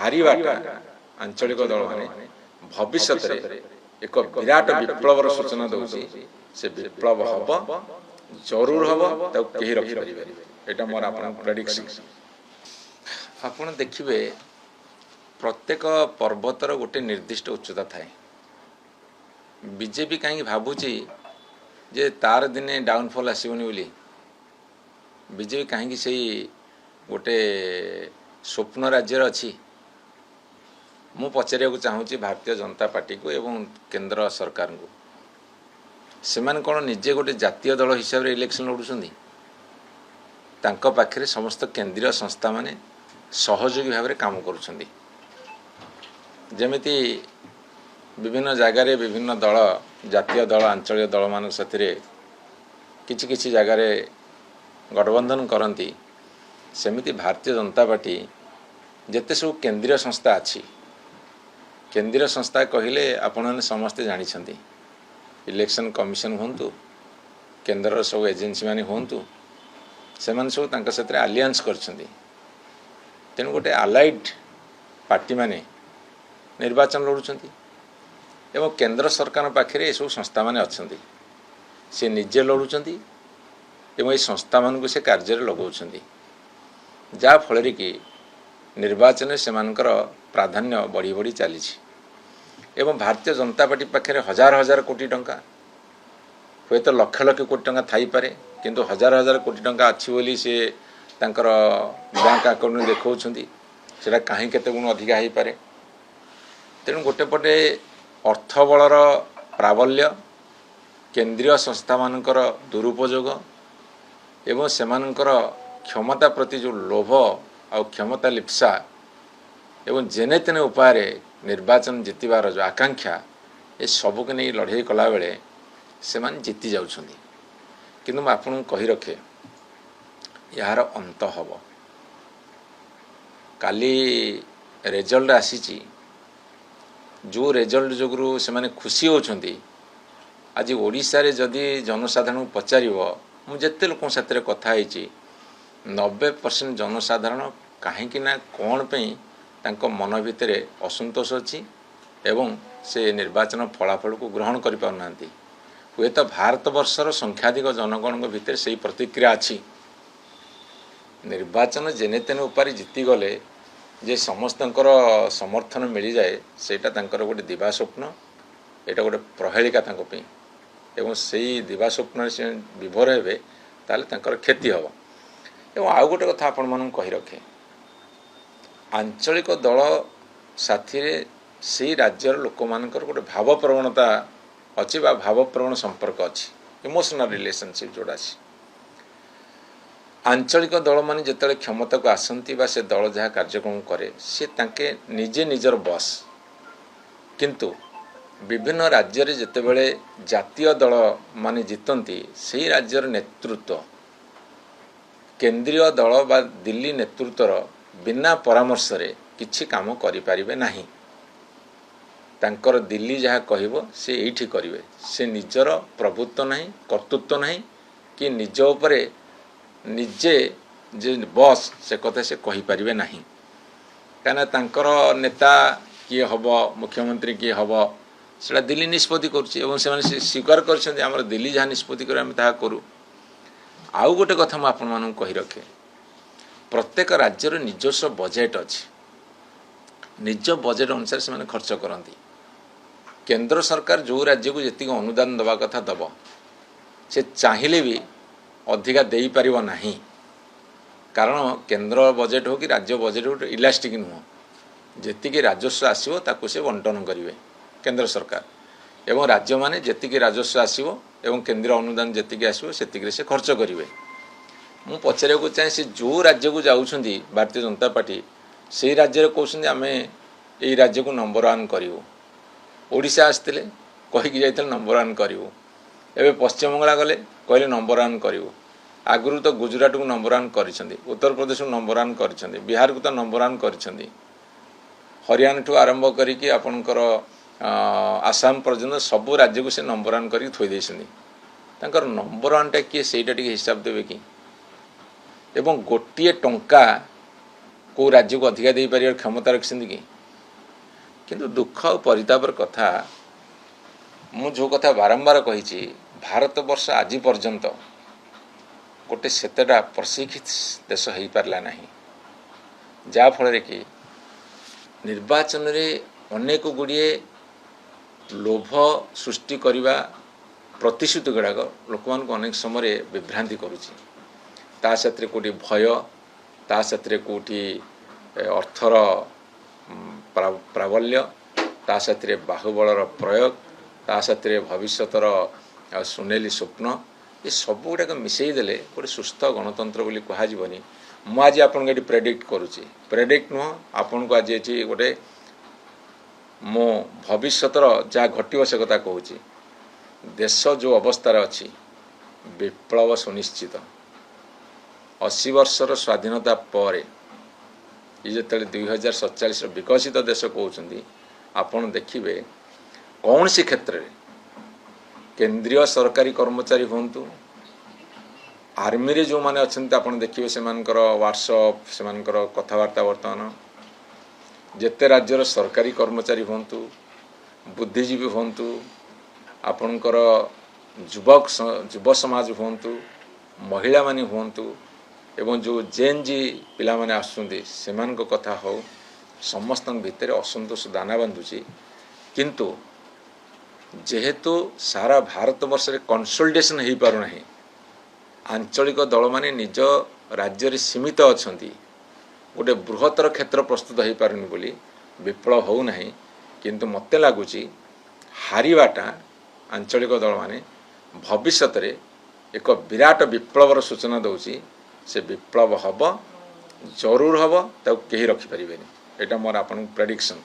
हारिबाटा आंचलिक दल माने भविष्य एक विराट विप्लवर सूचना दूसरी से विप्लव हम जरूर हम कहीं रखिपारे यहाँ मोर आप प्रेडिक्शन। आपड़ देखिए प्रत्येक पर्वतर गोटे निर्दिष्ट उच्चता थाए। बीजेपी कहीं भावुची जे तार दिने डाउनफॉल आसबनी बोली बीजेपी कहीं से गोटे स्वप्न राज्य अच्छी। मु पचारिया चाहूँगी भारतीय जनता पार्टी को एवं केंद्र सरकार को से कौन निजे गोटे जातीय दल हिसाब से इलेक्शन लड़ुंट तांको पाखरे समस्त केंद्रीय संस्था माने सहयोगी भाव में काम करुँच। जमिति विभिन्न जगार विभिन्न दल जातीय दल आंचलिक दल मान साथी किछि किछि जगार गठबंधन करती सेमिति भारतीय जनता पार्टी जेते सब केंद्रीय संस्था अच्छी केंद्रीय संस्था कहले आपने समस्ते जानी इलेक्शन कमिशन हूँ केंद्र सब एजेंसी माने हूँ से सब साथ आलियांस कर तेणु गोटे अलाइड पार्टी माने निर्वाचन लड़ुंट एवं केंद्र सरकार पाखे ये सब संस्था माने अच्छी सी निजे लड़ुंट एवं ये संस्था मान से कार्य लगाउछ जा फल कि निर्वाचन से प्राधान्य बढ़ी बढ़ी चली एवं भारतीय जनता पार्टी पाखे हजार हजार कोटी टंका हे तो लक्ष लक्ष कोटी टंका थाई पारे किंतु हजार हजार कोटी टंका अच्छी बोली सी तांकर बैंक अकाउंट देखा से कहीं केते गुण अधिका हो पारे। तेणु गोटे पटे अर्थबलर प्राबल्य केंद्रीय संस्था मानकर दुरुपयोग एवं सेमानकर क्षमता प्रति जो लोभ आ क्षमता लिप्सा एवं जेने तेने उपाय निर्वाचन जीतबार जो आकांक्षा ये सबको नहीं लड़ाई कला बेले से जीति जाउछंदी। किंतु मैं आपको कही रखे यार अंत हम काली रिजल्ट आसी जो रिजल्ट जोगु से खुशी होती आज ओडिशा रे जदि जनसाधारण पचार मुझे लोक साथ कथा 90% जनसाधारण कहीं कौन पे मन भितर असंतोष अच्छी एवं से निर्वाचन फलाफल को ग्रहण कर पारना हुए तो भारत वर्षर संख्याधिक जनगण भितर से प्रतिक्रिया अच्छी निर्वाचन जेने तेने उपारी जीति गले जे समस्त समर्थन मिल जाए सेटा गोटे दिवा स्वप्न एटा गोटे प्रहेलिका एवं से दिवा स्वप्न से विभोर हे ताले क्षति हम। एवं आउ गोटे कथा आपण मानू कही रखे आंचलिक दल साथी से राज्यर लोक मानकर गोटे भाव प्रवणता अच्छी भावप्रवण संपर्क अच्छी इमोशनल रिलेशनशिप जोड़ा अच्छी। आंचलिक दल माने जिते क्षमता को आसती से दल जहाँ कार्यक्रम करे सी तांके निजे निजर बस किंतु विभिन्न राज्य रे जितेबले जातीय दल माने जीतती से राज्यर नेतृत्व केंद्रीय दल बा दिल्ली नेतृत्वर बिना परामर्श रे किछि काम करि परिबे नाही। तांकर दिल्ली जहाँ कहब से एठी करिवे से निजर प्रभुत्व नहीं कर्तृत्व नहीं कि निज उपरे निजे जे बस से कथा से कहि परिबे नाही। काना तांकर नेता किए हब मुख्यमंत्री किए हब सेटा दिल्ली निष्पत्ति करुछि एवं से स्वीकार करछन्ती हमर दिल्ली जहाँ निष्पत्ति करे हम ताहा करू। आउ गोटे कथा मैं आपण मानू कही रखे प्रत्येक राज्यर निजस्व बजेट अच्छी निज बजेट अनुसार से खर्च करती। केंद्र सरकार जो राज्य को जी अनुदान दवा कथा दब से चाहिए भी अधिका दे पारिबो नाही कारण केंद्र बजेट हो कि राज्य बजेट हो इलास्टिक नुह जी राजस्व आसो ताकू से बंटन करेंगे केंद्र सरकार एवं राज्य माने जी राजस्व आसो एवं केंद्रीय अनुदान जी आसो से खर्च करेंगे। मु पचारे चाहे से जो राज्य को जाऊँगी भारतीय जनता पार्टी से राज्य कहते आम यही राज्य को नंबर 1 करूँ ओडिशा आसते कहीकि जाते नंबर 1 करूँ एवं पश्चिम बंगाल गले कहले नंबर 1 करूँ आगु तो गुजरात को नंबर 1 कर उत्तर प्रदेश को नंबर 1 कर बिहार को तो नंबर 1 कर हरियाणा ठू आरंभ करी आपणकर आसाम पर्यटन सबू राज्य को से नंबर 1 कर थोदे नंबर 1 टा किए से हिसाब देवे कि एवं गोटे टंका को राज्य को अधिका दे पार क्षमता रखिंट कि किंतु दुख और परितापर कथा मु जो कथा बारंबार कही भारत वर्ष आज पर्यंत गोटे सेतेटा प्रशिक्षित देश हो पारला नहीं जाफल कि निर्वाचन रे अनेक गुड़िए लोभ सृष्टि करने प्रतिश्रुति गुड़ाक लोक मान अनेक समय विभ्रांति करुच्ची ता साथ कोटी भय ता साथ कोटी अर्थर प्राबल्य ता साथ बाहुबलर प्रयोग ता साथ भविष्यतर सुनेली स्वप्न ये सब गुड़ाक मिसईदेले गोटे सुस्थ गणतंत्र बोली कहुनी मु आज आपन को प्रेडिक्ट करुच्ची प्रेडिक्ट नुह आपन को आज ये गोटे मो भविष्यतर जहाँ घटो से कथा कहूँ देश जो अवस्था अच्छी विप्लव सुनिश्चित 80 वर्षर स्वाधीनता पर ये जो 2047 विकसित देश कहते आपन देखिए कौन सी क्षेत्र में केंद्रीय सरकारी कर्मचारी हूँ आर्मी रे जो माने अच्छा आप देखिए से व्हाट्सअप से कथबार्ता बर्तमान जेते राज्यर सरकारी कर्मचारी हूँ बुद्धिजीवी हूँ आपणकर युव समाज हूँ महिला मानी हूँ एवं जो जेन जी पिला माने आसुंदी सेमान को कथा हो समस्त भितर असंतोष दाना बांधुची किंतु जेहेतु सारा भारत वर्ष रे कंसोलिडेशन हो पारना आंचलिक दल माने निज राज्य सीमित अच्छा गोटे बृहत्तर क्षेत्र प्रस्तुत हो पारनी बोली विप्लव हो ना किंतु मत लगुच हारिबाटा आंचलिक दल माने भविष्य रे एक विराट विप्लवर सूचना दौची से विप्लव हम जरूर हम ताकि कहीं रखिपारे यहाँ मोर आपन प्रेडिक्शन।